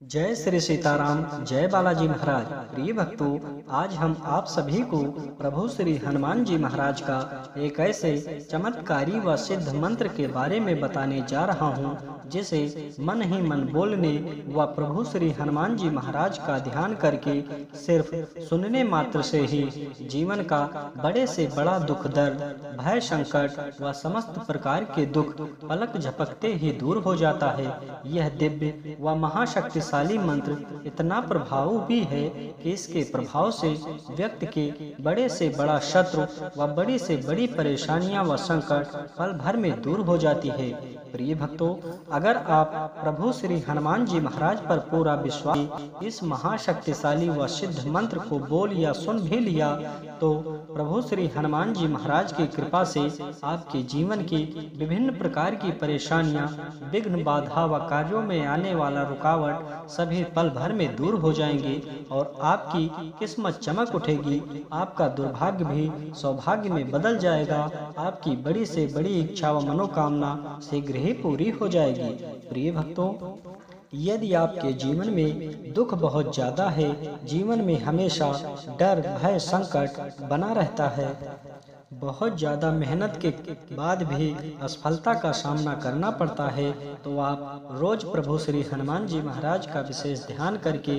जय श्री सीताराम, जय बालाजी महाराज। प्रिय भक्तों, आज हम आप सभी को प्रभु श्री हनुमान जी महाराज का एक ऐसे चमत्कारी व सिद्ध मंत्र के बारे में बताने जा रहा हूँ, जिसे मन ही मन बोलने व प्रभु श्री हनुमान जी महाराज का ध्यान करके सिर्फ सुनने मात्र से ही जीवन का बड़े से बड़ा दुख, दर्द, भय, संकट व समस्त प्रकार के दुख पलक झपकते ही दूर हो जाता है। यह दिव्य व महाशक्तिशाली मंत्र इतना प्रभावी है कि इसके प्रभाव से व्यक्ति के बड़े से बड़ा शत्रु व बड़ी से बड़ी परेशानियां व संकट पल भर में दूर हो जाती है। प्रिय भक्तों, अगर आप प्रभु श्री हनुमान जी महाराज पर पूरा विश्वास इस महाशक्तिशाली व सिद्ध मंत्र को बोल या सुन भी लिया, तो प्रभु श्री हनुमान जी महाराज की कृपा से आपके जीवन की विभिन्न प्रकार की परेशानियां, विघ्न, बाधा व कार्यों में आने वाला रुकावट सभी पल भर में दूर हो जाएंगे और आपकी किस्मत चमक उठेगी। आपका दुर्भाग्य भी सौभाग्य में बदल जाएगा। आपकी बड़ी से बड़ी इच्छा व मनोकामना शीघ्र ही पूरी हो जाएगी। प्रिय भक्तों, यदि आपके जीवन में दुख बहुत ज्यादा है, जीवन में हमेशा डर, भय, संकट बना रहता है, बहुत ज्यादा मेहनत के बाद भी असफलता का सामना करना पड़ता है, तो आप रोज प्रभु श्री हनुमान जी महाराज का विशेष ध्यान करके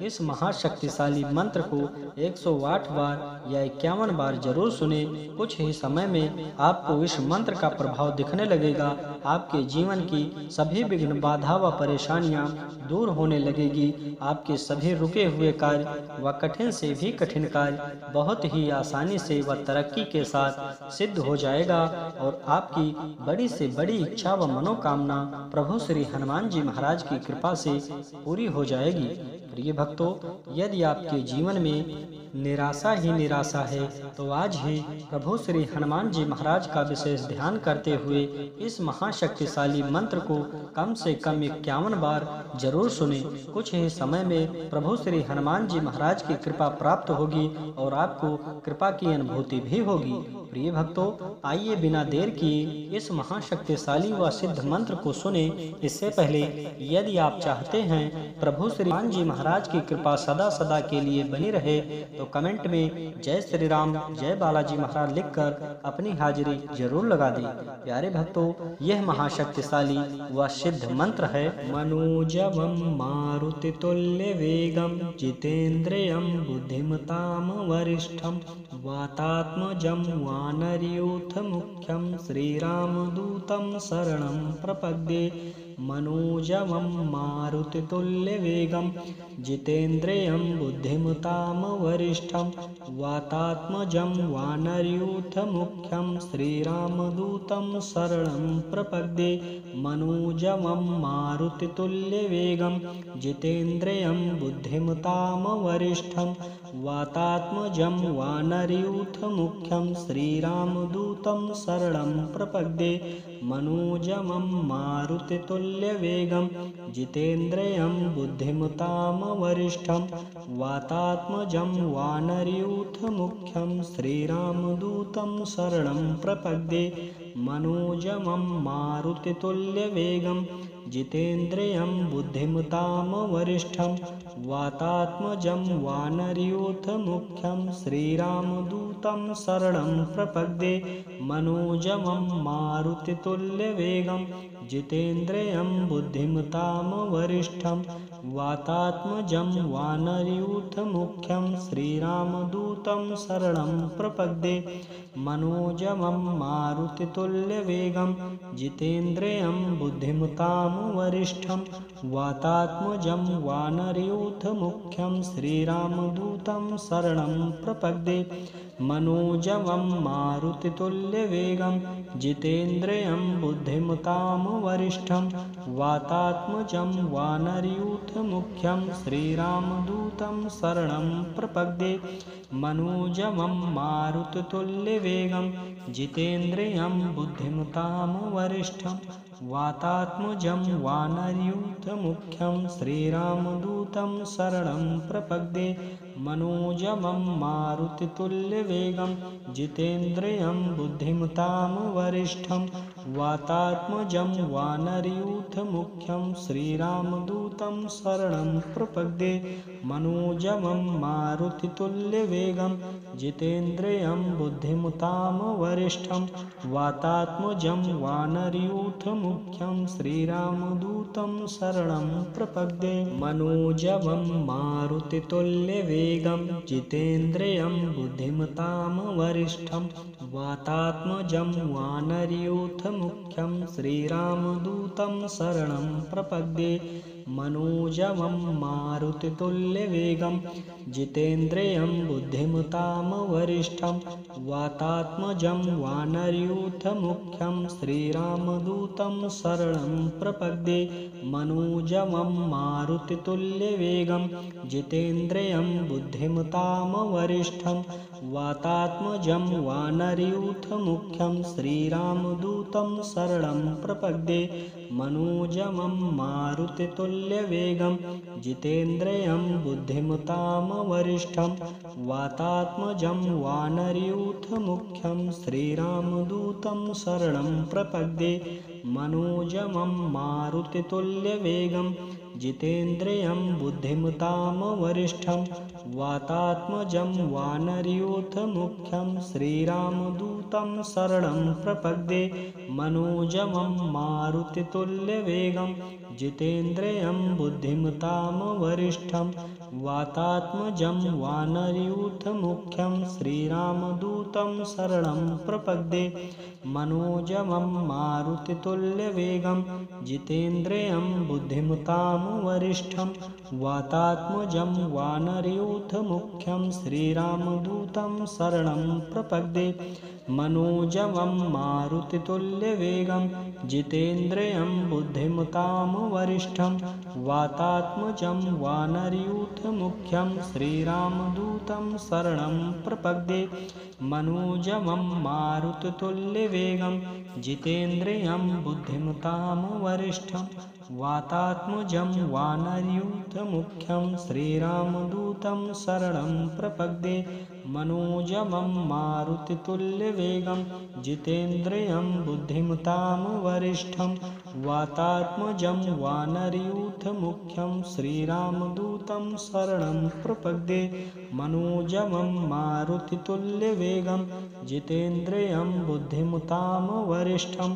इस महाशक्तिशाली मंत्र को 108 बार या 51 बार जरूर सुने। कुछ ही समय में आपको इस मंत्र का प्रभाव दिखने लगेगा। आपके जीवन की सभी विघ्न, बाधा व परेशानियां दूर होने लगेगी। आपके सभी रुके हुए कार्य व कठिन से भी कठिन कार्य बहुत ही आसानी से व तरक्की के साथ सिद्ध हो जाएगा और आपकी बड़ी से बड़ी इच्छा व मनोकामना प्रभु श्री हनुमान जी महाराज की कृपा से पूरी हो जाएगी। प्रिय भक्तों, यदि आपके जीवन में निराशा ही निराशा है, तो आज ही प्रभु श्री हनुमान जी महाराज का विशेष ध्यान करते हुए इस महाशक्तिशाली मंत्र को कम से कम 51 बार जरूर सुने। कुछ ही समय में प्रभु श्री हनुमान जी महाराज की कृपा प्राप्त होगी और आपको कृपा की अनुभूति भी होगी। प्रिय भक्तों, आइए बिना देर किए इस महाशक्तिशाली व सिद्ध मंत्र को सुने। इससे पहले यदि आप चाहते हैं प्रभु श्री हनुमान जी महाराज की कृपा सदा सदा के लिए बनी रहे, तो कमेंट में जय श्री राम, जय बालाजी महाराज लिखकर अपनी हाजिरी जरूर लगा दें। प्यारे भक्तों, यह महाशक्तिशाली व सिद्ध मंत्र है। मनोजवम मारुतितुल्य वेगम जितेन्द्रियम बुद्धिमताम वरिष्ठम वातात्मजं वानरयूथ मुख्यं श्रीरामदूतं शरणं प्रपद्ये। मनोजवं मारुतितुल्यवेगं जितेन्द्रियं बुद्धिमतां वरिष्ठं वातात्मजं वानरयूथ मुख्यं श्रीरामदूतं शरणं प्रपद्ये। मनोजवं मारुतितुल्यवेगं जितेन्द्रियं बुद्धिमतां वरिष्ठं वातात्मजं वानरयूथ मुख्यं श्रीरामदूतं शरणं प्रपद्ये। मनोजवं मारुतितुल्यवेगं जितेन्द्रियं बुद्धिमतां वरिष्ठं वातात्मजं वानरयूथ मुख्यं श्रीरामदूतं शरणं प्रपद्ये। मनोजवं मारुतितुल्यवेगं जितेन्द्रियं बुद्धिमतां वरिष्ठं वातात्मजं वानरयूथ मुख्यं श्रीरामदूतं शरणं प्रपद्ये। मनोजवं मारुतितुल्यवेगं जितेन्द्रियं बुद्धिमतां वरिष्ठं वातात्मजं वानरयूथ मुख्यं श्रीरामदूतं शरणं प्रपद्ये। मनोजवं मारुतितुल्यवेगं जितेन्द्रियं बुद्धिमतां वरिष्ठं वातात्मजं वानरयूथ मुख्यं श्रीरामदूतं शरणं प्रपद्ये। मनोजवं मारुतितुल्यवेगं जितेन्द्रियं बुद्धिमतां वरिष्ठं वातात्मजं वानरयूथ मुख्यं श्रीरामदूतं शरणं प्रपद्ये। मनोजवं मारुतितुल्यवेगं जितेन्द्रियं बुद्धिमतां वरिष्ठं वातात्मजं वानरयूथ मुख्यं श्रीरामदूतं शरणं प्रपद्ये। मनोजवं मारुतितुल्यवेगं जितेन्द्रियं बुद्धिमतां वरिष्ठं वातात्मजं वानरयूथमुख्यं श्रीरामदूतं शरणं प्रपद्ये मनोजवं मारुतितुल्यवेगं जितेन्द्रियं बुद्धिमतां वरिष्ठं वातात्मजं वानरयूथमुख्यं श्रीरामदूतं शरणं प्रपद्ये मनोजवं मारुतितुल्यवेगं जितेन्द्रियं बुद्धिमतां वरिष्ठं वातात्मजं वानरयूथमुख्यं श्रीरामदूतं शरणं प्रपद्ये मनोजवं मारुतितुल्यवेगं जितेन्द्रियं बुद्धिमतां वरिष्ठं वातात्मजं वानरयूथमुख्यं श्रीरामदूतं शरणं प्रपद्ये मनोजवं मारुतितुल्यवेगं जितेन्द्रियं बुद्धिमतां वरिष्ठं वातात्मजं वानरयूथमुख्यं श्रीरामदूतं शरणं प्रपद्ये मनोजवं मारुतितुल्यवेगं जितेन्द्रियं बुद्धिमतां वरिष्ठं वातात्मजं वानरयूथमुख्यं श्रीरामदूतं शरणं प्रपद्ये मनोजवं मारुतितुल्यवेगं जितेन्द्रियं बुद्धिमतां वरिष्ठं वातात्मजं वानरयूथमुख्यं श्रीरामदूतं शरणं प्रपद्ये मनोजवं मारुतितुल्यवेगं जितेन्द्रियं बुद्धिमतां वरिष्ठं वातात्मजं वानरयूथमुख्यं श्रीरामदूतं शरणं प्रपद्ये मनोजवं मारुतितुल्यवेगं जितेन्द्रियं बुद्धिमतां वरिष्ठं वातात्मजं वानरयूथमुख्यं श्रीरामदूतं शरणं प्रपद्ये मनोजवं मारुतितुल्यवेगं जितेन्द्रियं बुद्धिमतां वरिष्ठं वातात्मजं वानरयूथमुख्यं श्रीरामदूतं शरणं प्रपद्ये मनोजवं मारुतितुल्यवेगं जितेन्द्रियं बुद्धिमतां वरिष्ठं वातात्मजं वानरयूथमुख्यं श्रीरामदूतं शरणं प्रपद्ये मनोजवं मारुतितुल्यवेगं जितेन्द्रियं बुद्धिमतां वरिष्ठं वातात्मजं वानरयूथमुख्यं श्रीरामदूतं शरणं प्रपद्ये मनोजवं मारुतितुल्यवेगं जितेन्द्रियं बुद्धिमतां वरिष्ठं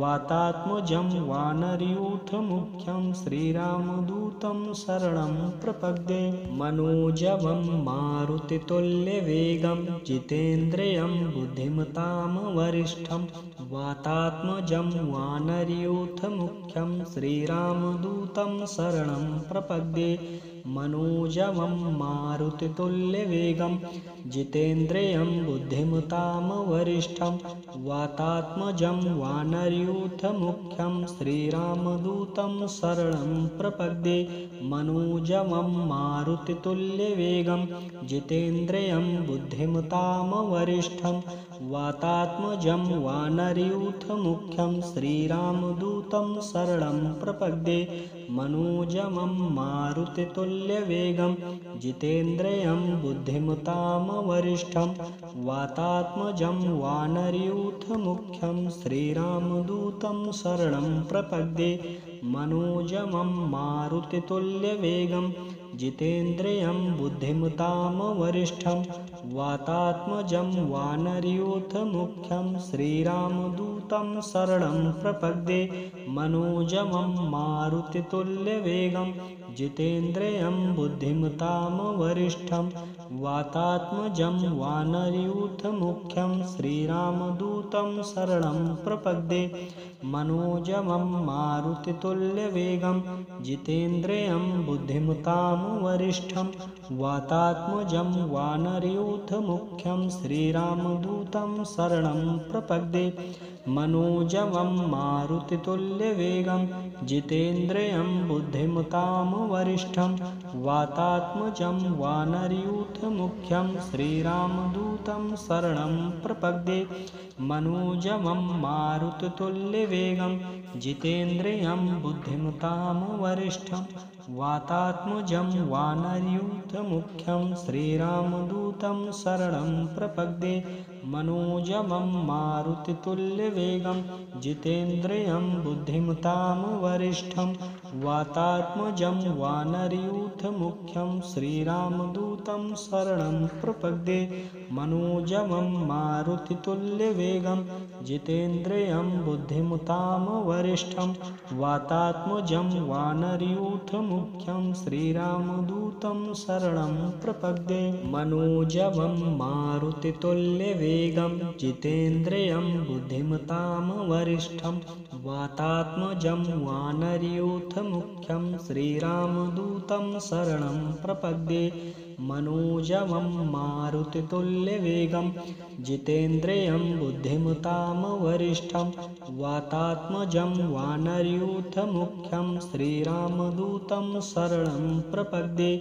वातात्मजं वानरयूथमुख्यं श्रीरामदूतं शरणं प्रपद्ये मनोजवं मारुतितुल्यवेगं जितेन्द्रियं बुद्धिमतां वरिष्ठं वातात्मजं वानरयूथमुख्यं श्रीरामदूतं शरणं प्रपद्ये मनोजवं मारुतितुल्यवेगं जितेन्द्रियं बुद्धिमतां वरिष्ठं वातात्मजं वानरयूथमुख्यं श्रीरामदूतं शरणं प्रपद्ये मनोजवं मारुतितुल्यवेगं जितेन्द्रियं बुद्धिमतां वरिष्ठं वातात्मजं वानरयूथमुख्यं श्रीरामदूतं शरणं प्रपद्ये मनोजवं मारुतितुल्यवेगं जितेन्द्रियं बुद्धिमतां वरिष्ठं वातात्मजं वानरयूथमुख्यं श्रीरामदूतं शरणं प्रपद्ये मनोजवं मारुतितुल्यवेगं जितेन्द्रियं बुद्धिमतां वरिष्ठं वातात्मजं वानरयूथमुख्यं श्रीरामदूतं शरणं प्रपद्ये मनोजवं मारुतितुल्यवेगं जितेन्द्रियं बुद्धिमतां वरिष्ठं वातात्मजं वानरयूथमुख्यं श्रीरामदूतं शरणं प्रपद्ये मनोजवं मारुतितुल्यवेगं जितेन्द्रियं बुद्धिमतां वरिष्ठं वातात्मजं वानरयूथमुख्यं श्रीरामदूतं शरणं प्रपद्ये मनोजवं मारुतितुल्यवेगं जितेन्द्रियं बुद्धिमतां वरिष्ठं वातात्मजं वानरयूथमुख्यं श्रीरामदूतं शरणं प्रपद्ये मनोजवं मारुतितुल्यवेगं जितेन्द्रियं बुद्धिमतां वरिष्ठं वातात्मजं वानरयूथमुख्यं श्रीरामदूतं शरणं प्रपद्ये मनोजवं मारुतितुल्यवेगं जितेन्द्रियं बुद्धिमतां वरिष्ठं वातात्मजं वानरयूथमुख्यं श्रीरामदूतं शरणं प्रपद्ये। मनोजवं मारुतितुल्यवेगं जितेन्द्रियं बुद्धिमतां वरिष्ठं वातात्मजं वानरयूथमुख्यं श्रीरामदूतं शरणं प्रपद्ये। मनोजवं मारुतितुल्यवेगं जितेन्द्रियं बुद्धिमतां वरिष्ठं वातात्मजं वानरयूथमुख्यं श्रीरामदूतं शरणं प्रपद्ये। मनोजवं मारुतितुल्यवेगं जितेन्द्रियं बुद्धिमतां वरिष्ठं वातात्मजं वानरयूथमुख्यं श्रीरामदूतं शरणं प्रपद्ये।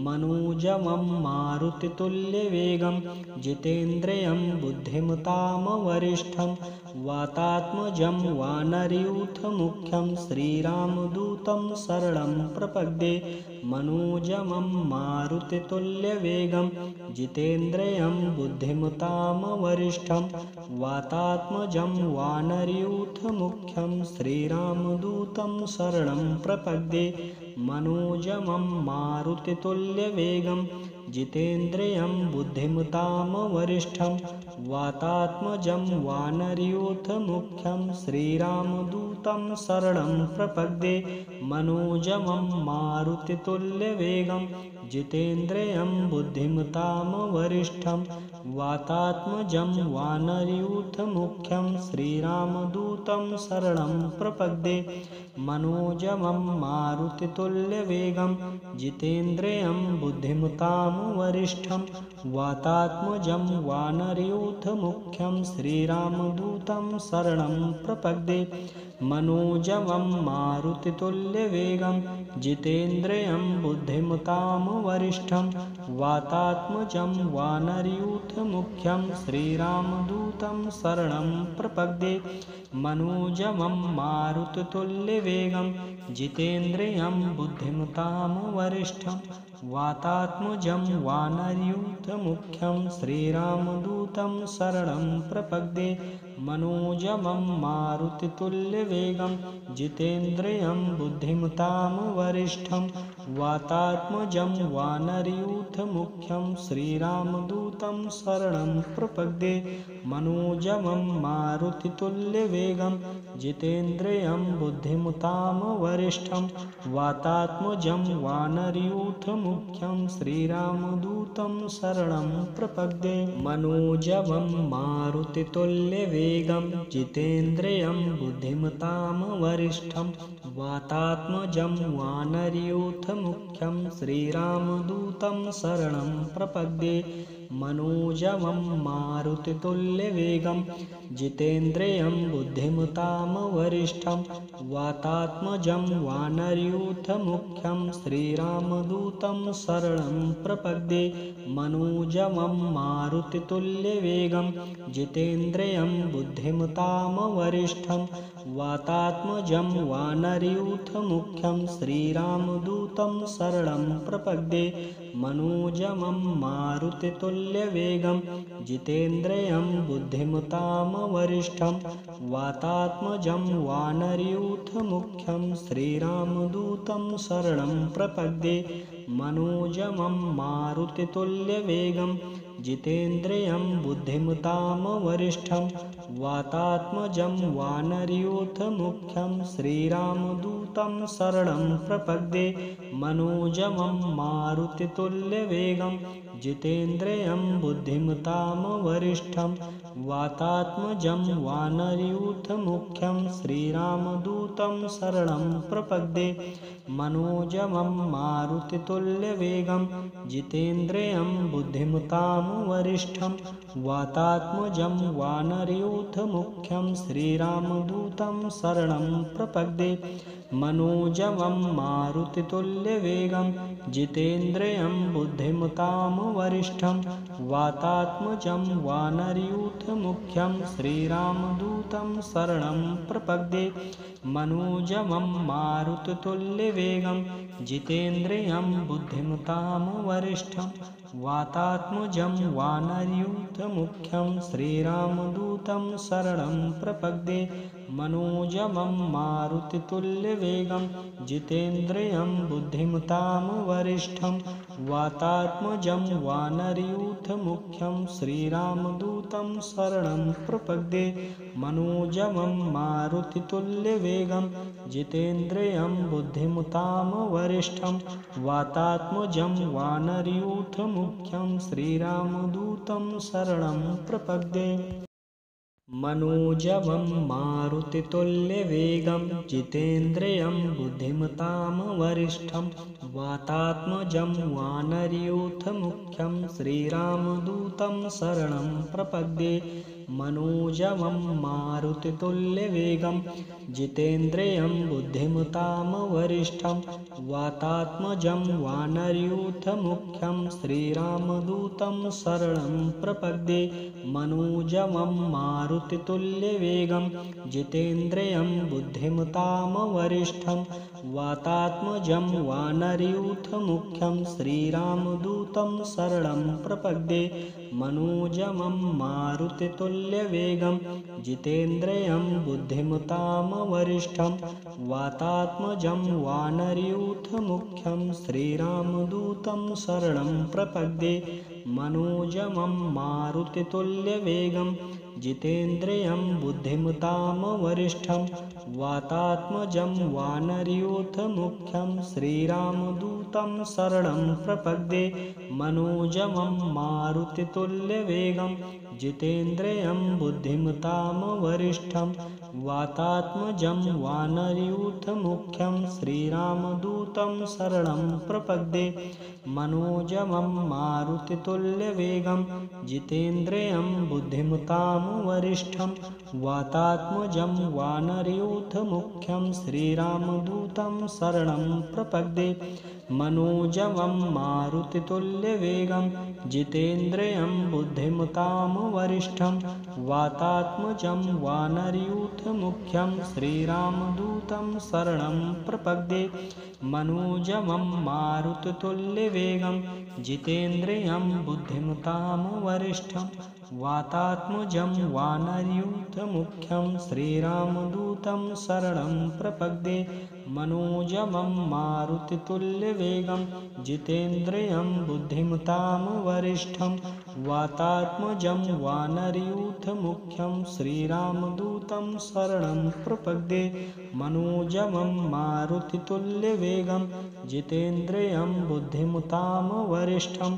मनोजवं मारुतितुल्यवेगं जितेन्द्रियं बुद्धिमतां वरिष्ठं वातात्मजं वानरयूथमुख्यं श्रीरामदूतं शरणं प्रपद्ये। मनोजवं मारुतितुल्यवेगं जितेन्द्रियं बुद्धिमतां वरिष्ठं वातात्मजं वानरयूथमुख्यं श्रीरामदूतं शरणं प्रपद्ये। मनोजवं मारुतितुल्यवेगं जितेन्द्रियं बुद्धिमतां वरिष्ठं वातात्मजं वानरयूथमुख्यं श्रीरामदूतं शरणं प्रपद्ये। मनोजवं मारुतितुल्यवेगं जितेन्द्रियं बुद्धिमतां वरिष्ठं वातात्मजं वानरयूथमुख्यं श्रीरामदूतं शरणं प्रपद्ये। मनोजवं मारुतितुल्यवेगं जितेन्द्रियं बुद्धिमतां वरिष्ठं वातात्मजं वानरयूथमुख्यं श्रीरामदूतं शरणं प्रपद्ये। मनोजवं मारुतितुल्यवेगं जितेन्द्रियं बुद्धिमतां वरिष्ठं वातात्मजं वानरयूथमुख्यं श्रीरामदूतं शरणं प्रपद्ये। मनोजवं मारुतितुल्यवेगं जितेन्द्रियं बुद्धिमतां वरिष्ठं वातात्मजं वानरयूथमुख्यं श्रीरामदूतं शरणं प्रपद्ये। मनोजवं मारुतितुल्यवेगं जितेन्द्रियं बुद्धिमतां वरिष्ठं वातात्मजं वानरयूथमुख्यं श्रीरामदूतं शरणं प्रपद्ये। मनोजवं मारुतितुल्यवेगं जितेन्द्रियं बुद्धिमतां वरिष्ठं वातात्मजं वानरयूथमुख्यं श्रीरामदूतं शरणं प्रपद्ये। मनोजवं मारुतितुल्यवेगं जितेन्द्रियं बुद्धिमतां वरिष्ठं वातात्मजं वानरयूथमुख्यं श्रीरामदूतं शरणं प्रपद्ये। मनोजवं मारुतितुल्यवेगं जितेन्द्रियं बुद्धिमतां वरिष्ठं वातात्मजं वानरयूथमुख्यं श्रीरामदूतं शरणं प्रपद्ये। मनोजवं मारुतितुल्यवेगं जितेन्द्रियं बुद्धिमतां वरिष्ठं वातात्मजं वानरयूथमुख्यं श्रीरामदूतं शरणं प्रपद्ये। मनोजवं मारुतितुल्यवेगं जितेन्द्रियं बुद्धिमतां वरिष्ठं वातात्मजं वानरयूथमुख्यं श्रीरामदूतं शरणं प्रपद्ये। मनोजवं मारुतितुल्यवेगं जितेन्द्रियं बुद्धिमतां वरिष्ठं वातात्मजं वानरयूथमुख्यं श्रीरामदूतं शरणं प्रपद्ये। मनोजवं मारुतितुल्यवेगं जितेन्द्रियं बुद्धिमतां वरिष्ठं वातात्मजं वानरयूथमुख्यं श्रीरामदूतं शरणं प्रपद्ये। मनोजवं मारुतितुल्यवेगं जितेन्द्रियं बुद्धिमतां वरिष्ठं वातात्मजं वानरयूथमुख्यं श्रीरामदूतं शरणं प्रपद्ये। मनोजवं मारुतितुल्यवेगं जितेन्द्रियं बुद्धिमतां वरिष्ठं वातात्मजं वानरयूथमुख्यं श्रीरामदूतं शरणं प्रपद्ये। मनोजवं मारुतितुल्यवेगं जितेन्द्रियं बुद्धिमतां वरिष्ठं वातात्मजं वानरयूथमुख्यं श्रीरामदूतं शरणं प्रपद्ये। मनोजवं मारुतितुल्यवेगं जितेन्द्रियं बुद्धिमतां वरिष्ठं वातात्मजं वानरयूथमुख्यं श्रीरामदूतं शरणं प्रपद्ये। मनोजवं मारुतितुल्यवेगं जितेन्द्रियं बुद्धिमतां वरिष्ठं वातात्मजं वानरयूथमुख्यं श्रीरामदूतं शरणं प्रपद्ये। मनोजवं मारुतितुल्यवेगं जितेन्द्रियं बुद्धिमतां वरिष्ठं वातात्मजं वानरयूथमुख्यं श्रीरामदूतं शरणं प्रपद्ये। मनोजवं मारुतितुल्यवेगं जितेन्द्रियं बुद्धिमतां वरिष्ठं वातात्मजं वानरयूथमुख्यं श्रीरामदूतं शरणं प्रपद्ये। मनोजवं मारुतितुल्यवेगं जितेन्द्रियं बुद्धिमतां वरिष्ठं वातात्मजं वानरयूथमुख्यं श्रीरामदूतं शरणं प्रपद्ये। मनोजवं मारुतितुल्यवेगं जितेन्द्रियं बुद्धिमतां वरिष्ठं वातात्मजं वानरयूथमुख्यं श्रीरामदूतं शरणं प्रपद्ये। मनोजवं मारुतितुल्यवेगं जितेन्द्रियं बुद्धिमतां वरिष्ठं वातात्मजं वानरयूथमुख्यं श्रीरामदूतं शरणं प्रपद्ये। मनोजवं मारुतितुल्यवेगं जितेन्द्रियं बुद्धिमतां वरिष्ठं वातात्मजं वानरयूथमुख्यं श्रीरामदूतं शरणं प्रपद्ये। मनोजवं मारुतितुल्यवेगं जितेन्द्रियं बुद्धिमतां वरिष्ठं वातात्मजं वानरयूथमुख्यं श्रीरामदूतं शरणं प्रपद्ये। मनोजवं मारुतितुल्यवेगं जितेन्द्रियं बुद्धिमतां वरिष्ठं वातात्मजं वानरयूथमुख्यं श्रीरामदूतं शरणं प्रपद्ये। मनोजवं मारुतितुल्यवेगं जितेन्द्रियं बुद्धिमतां वरिष्ठं वातात्मजं वानरयूथमुख्यं श्रीरामदूतं शरणं प्रपद्ये। मनोजवं मारुतितुल्यवेगं जितेन्द्रियं बुद्धिमतां वरिष्ठं वातात्मजं वानरयूथमुख्यं श्रीरामदूतं शरणं प्रपद्ये। मनोजवं मारुतितुल्यवेगं जितेन्द्रियं बुद्धिमतां वरिष्ठं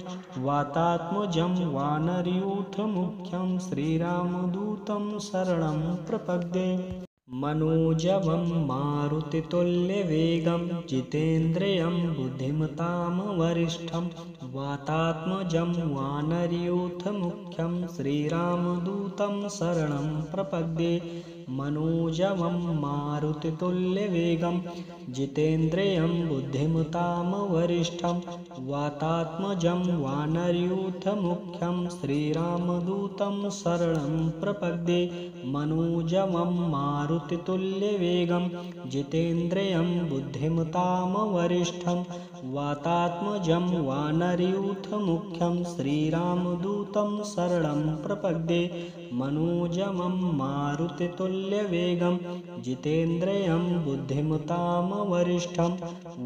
वातात्मजं वानरयूथमुख्यं श्रीरामदूतं शरणं प्रपद्ये। मनोजवं मारुतितुल्यवेगं जितेन्द्रियं बुद्धिमतां वरिष्ठं वातात्मजं वानरयूथमुख्यं श्रीरामदूतं शरणं प्रपद्ये। मनोजवं मारुतितुल्यवेगं जितेन्द्रियं बुद्धिमतां वरिष्ठं वातात्मजं वानरयूथमुख्यं श्रीरामदूतं शरणं प्रपद्ये। मनोजवं मारुतितुल्यवेगं जितेन्द्रियं बुद्धिमतां वरिष्ठं वातात्मजं वानरयूथमुख्यं श्रीरामदूतं शरणं प्रपद्ये। मनोजवं मारुतितुल्यवेगं जितेन्द्रियं बुद्धिमतां वरिष्ठं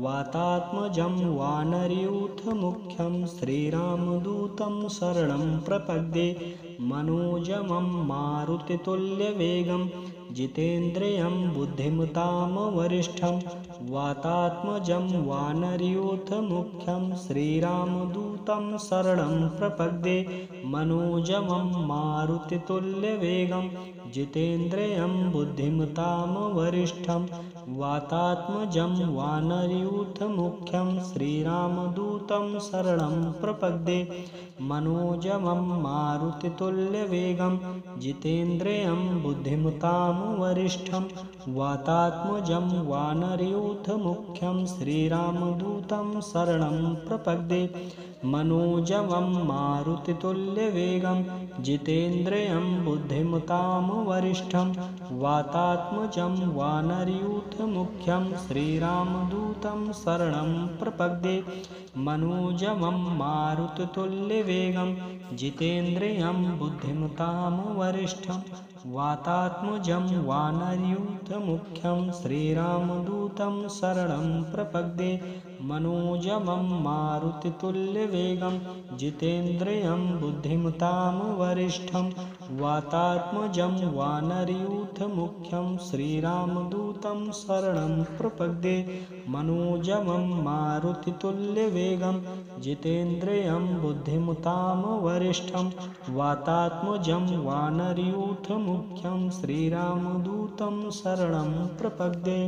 वातात्मजं वानरयूथमुख्यं श्रीरामदूतं शरणं प्रपद्ये। मनोजवं मारुतितुल्यवेगं जितेन्द्रियं बुद्धिमतां वरिष्ठं वातात्मजं वानरयूथमुख्यं श्रीरामदूतं शरणं प्रपद्ये। मनोजवं मारुतितुल्यवेगं जितेन्द्रियं बुद्धिमतां वरिष्ठं वातात्मजं वानरयूथमुख्यं श्रीरामदूतं शरणं प्रपद्ये। मनोजवं मारुतितुल्यवेगं जितेन्द्रियं बुद्धिमतां वरिष्ठं वातात्मजं वानरयूथमुख्यं श्रीरामदूतं शरणं प्रपद्ये। मनोजवं मारुतितुल्यवेगं जितेन्द्रियं बुद्धिमतां वरिष्ठं वातात्मजं वानरयूथमुख्यं श्रीरामदूतं शरणं प्रपद्ये। मनोजवं मारुतितुल्यवेगं जितेन्द्रियं बुद्धिमतां वरिष्ठं वातात्मजं वानरयूथमुख्यं श्रीरामदूतं शरणं प्रपद्ये। मनोजवं मारुतितुल्यवेगं जितेन्द्रियं बुद्धिमतां वरिष्ठं वातात्मजं वानरयूथमुख्यं श्रीरामदूतं शरणं प्रपद्ये। मनोजवं मारुतितुल्यवेगं जितेन्द्रियं बुद्धिमतां वरिष्ठं वातात्मजं वानरयूथमुख्यं श्रीरामदूतं शरणं प्रपद्ये।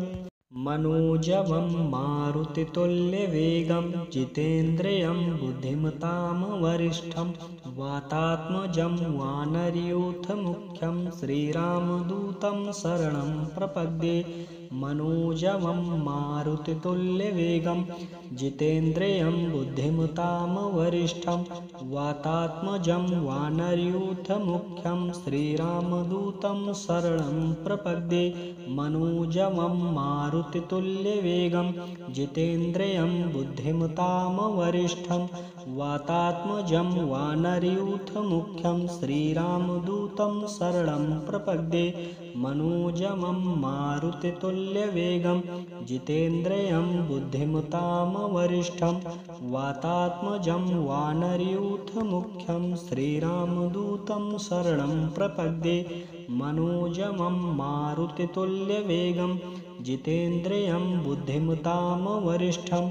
मनोजवं मारुतितुल्यवेगं जितेन्द्रियं बुद्धिमतां वरिष्ठं वातात्मजं वानरयूथमुख्यं श्रीरामदूतं शरणं प्रपद्ये। मनोजवं मारुतितुल्यवेगं जितेन्द्रियं बुद्धिमतां वरिष्ठं वातात्मजं वानरयूथमुख्यं श्रीरामदूतं शरणं प्रपद्ये। मनोजवं मारुतितुल्यवेगं जितेन्द्रियं बुद्धिमतां वरिष्ठं वातात्मजं वानरयूथमुख्यं श्रीरामदूतं शरणं प्रपद्ये। मनोजवं मारुतितुल्यवेगं जितेन्द्रियं बुद्धिमतां वरिष्ठं वातात्मजं वानरयूथमुख्यं श्रीरामदूतं शरणं प्रपद्ये। मनोजवं मारुतितुल्यवेगं जितेन्द्रियं बुद्धिमतां वरिष्ठं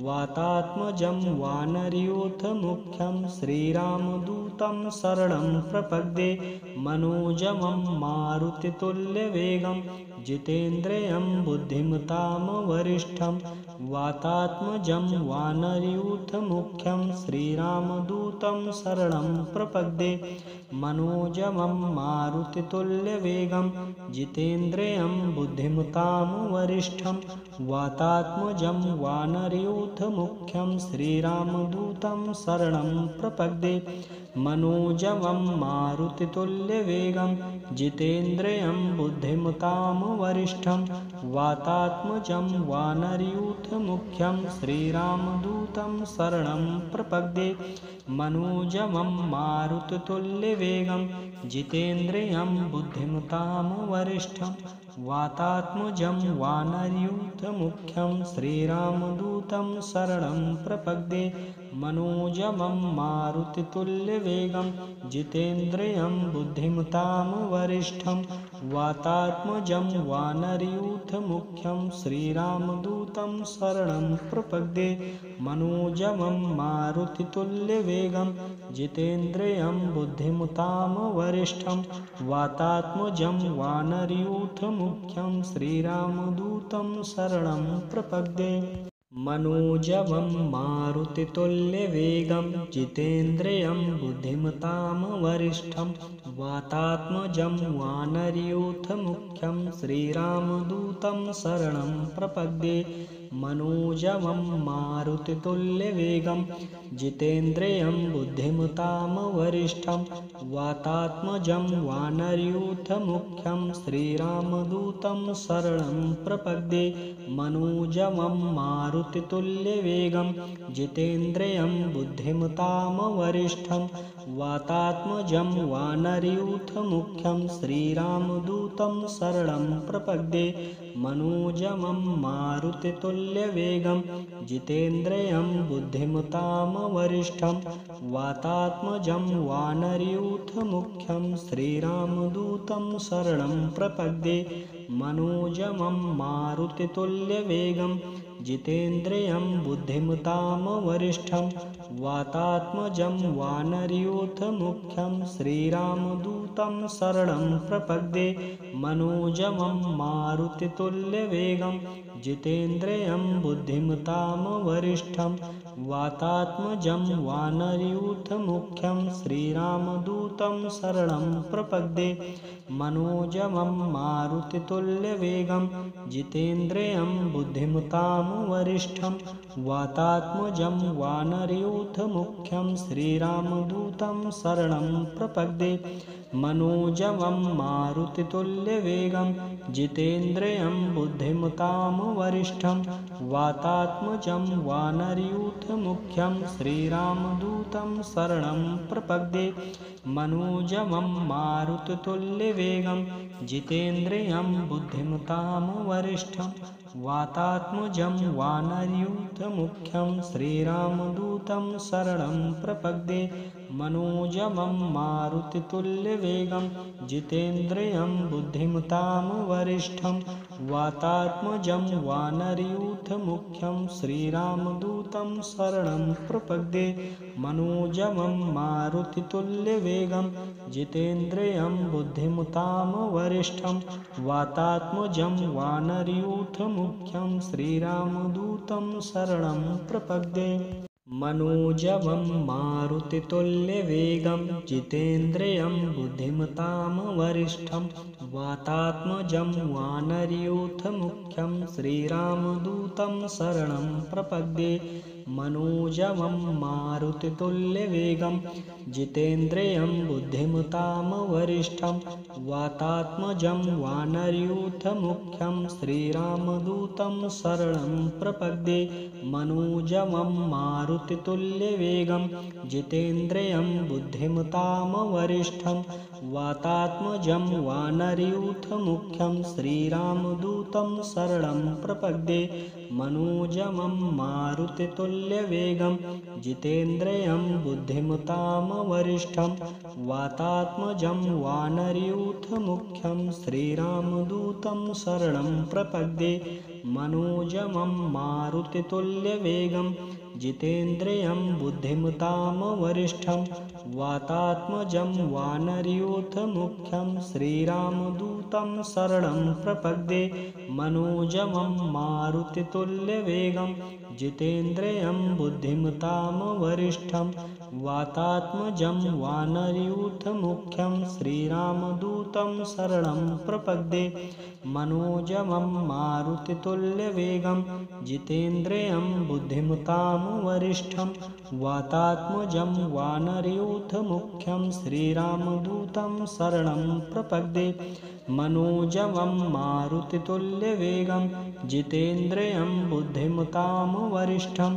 वातात्मजं वानरयूथमुख्यं श्रीरामदूतं शरणं प्रपद्ये। मनोजवं मारुतितुल्यवेगं जितेन्द्रियं बुद्धिमतां वरिष्ठं वातात्मजं वानरयूथमुख्यं श्रीरामदूतं शरणं प्रपद्ये। मनोजवं मारुतितुल्यवेगं जितेन्द्रियं बुद्धिमतां वरिष्ठं वातात्मजं वानरयूथमुख्यं श्रीरामदूतं शरणं प्रपद्ये। मनोजवं मारुतितुल्यवेगं जितेन्द्रियं बुद्धिमतां वरिष्ठं वातात्मजं वानरयूथमुख्यं श्रीरामदूतं शरणं प्रपद्ये। मनोजवं मारुतितुल्यवेगं जितेन्द्रियं बुद्धिमतां वरिष्ठं वातात्मजं वानरयूथमुख्यं श्रीरामदूतं शरणं प्रपद्ये। मनोजवं मारुतितुल्यवेगं जितेन्द्रियं बुद्धिमतां वरिष्ठं वातात्मजं वानरयूथमुख्यं श्रीरामदूतं शरणं प्रपद्ये। मनोजवं मारुतितुल्यवेगं जितेन्द्रियं बुद्धिमतां वरिष्ठं वातात्मजं वानरयूथमुख्यं श्रीरामदूतं शरणं प्रपद्ये। मनोजवं मारुतितुल्यवेगं जितेन्द्रियं बुद्धिमतां वरिष्ठं वातात्मजं वानरयूथमुख्यं श्रीरामदूतं शरणं प्रपद्ये। मनोजवं मारुतितुल्यवेगं जितेन्द्रियं बुद्धिमतां वरिष्ठं वातात्मजं वानरयूथमुख्यं श्रीरामदूतं शरणं प्रपद्ये। मनोजवं मारुतितुल्यवेगं जितेन्द्रियं बुद्धिमतां वरिष्ठं वातात्मजं वानरयूथमुख्यं श्रीरामदूतं शरणं प्रपद्ये। मनोजवं मारुतितुल्यवेगं जितेन्द्रियं बुद्धिमतां वरिष्ठं वातात्मजं वानरयूथमुख्यं श्रीरामदूतं शरणं प्रपद्ये। मनोजवं मारुतितुल्यवेगं जितेन्द्रियं बुद्धिमतां वरिष्ठं वातात्मजं वानरयूथमुख्यं श्रीरामदूतं शरणं प्रपद्ये मनोजवं मारुतितुल्यवेगं जितेन्द्रियं बुद्धिमतां वरिष्ठं वातात्मजं वानरयूथमुख्यं श्रीरामदूतं शरणं प्रपद्ये मनोजवं मारुतितुल्यवेगं जितेन्द्रियं बुद्धिमतां वरिष्ठं वातात्मजं वानरयूथमुख्यं श्रीरामदूतं शरणं प्रपद्ये मनोजवं मारुतितुल्यवेगं जितेन्द्रियं बुद्धिमतां वरिष्ठं वातात्मजं वानरयूथमुख्यं श्रीरामदूतं शरणं प्रपद्ये मनोजवं मारुतितुल्यवेगं जितेन्द्रियं बुद्धिमतां वरिष्ठं वातात्मजं वानरयूथमुख्यं श्रीरामदूतं शरणं प्रपद्ये मनोजवं मारुतितुल्यवेगं जितेन्द्रियं बुद्धिमतां वरिष्ठं वातात्मजं वानरयूथमुख्यं श्रीरामदूतं शरणं प्रपद्ये मनोजवं मारुतितुल्यवेगं जितेन्द्रियं बुद्धिमतां वरिष्ठं वातात्मजं वानरयूथमुख्यं श्रीरामदूतं शरणं प्रपद्ये मनोजवं मारुतितुल्यवेगं जितेन्द्रियं बुद्धिमतां वरिष्ठं वातात्मजं वानरयूथमुख्यं श्रीरामदूतं शरणं प्रपद्ये मनोजवं मारुतितुल्यवेगं जितेन्द्रियं बुद्धिमतां वरिष्ठं वातात्मजं वानरयूथमुख्यं श्रीरामदूतं शरणं प्रपद्ये मनोजवं मारुतितुल्यवेगं जितेन्द्रियं बुद्धिमतां वरिष्ठं वातात्मजं वानरयूथमुख्यं श्रीरामदूतं शरणं प्रपद्ये मनोजवं मारुतितुल्यवेगं जितेन्द्रियं बुद्धिमतां वरिष्ठं वातात्मजं वानरयूथमुख्यं श्रीरामदूतं शरणं प्रपद्ये मनोजवं मारुतितुल्यवेगं जितेन्द्रियं बुद्धिमतां वरिष्ठं वातात्मजं वानरयूथमुख्यं श्रीरामदूतं शरणं प्रपद्ये मनोजवं मारुतितुल्यवेगं जितेन्द्रियं बुद्धिमतां वरिष्ठं वातात्मजं वानरयूथमुख्यं श्रीरामदूतं शरणं प्रपद्ये मनोजवं मारुतितुल्यवेगं जितेन्द्रियं बुद्धिमतां वरिष्ठं वातात्मजं वानरयूथमुख्यं श्रीरामदूतं शरणं प्रपद्ये मनोजवं मारुतितुल्यवेगं जितेन्द्रियं बुद्धिमतां वरिष्ठं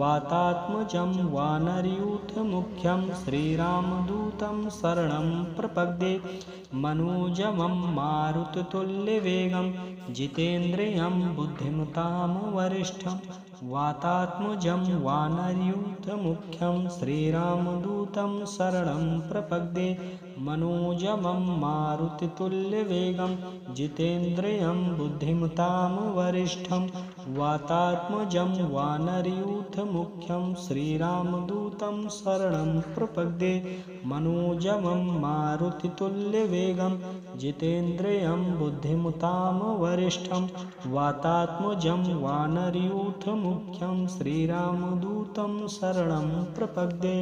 वातात्मजं वानरयूथमुख्यं श्रीरामदूतं शरणं प्रपद्ये मनोजवं मारुतितुल्यवेगं जितेन्द्रियं बुद्धिमतां वरिष्ठं वातात्मजं वानरयूथमुख्यं श्रीरामदूतं शरणं प्रपद्ये मनोजवं मारुतितुल्यवेगं जितेन्द्रियं बुद्धिमतां वरिष्ठं वातात्मजं वानरयूथमुख्यं श्रीरामदूतं शरणं प्रपद्ये मनोजवं मारुतितुल्यवेगं जितेन्द्रियं बुद्धिमतां वरिष्ठं वातात्मजं वानरयूथमुख्यं श्रीरामदूतं शरणं प्रपद्ये।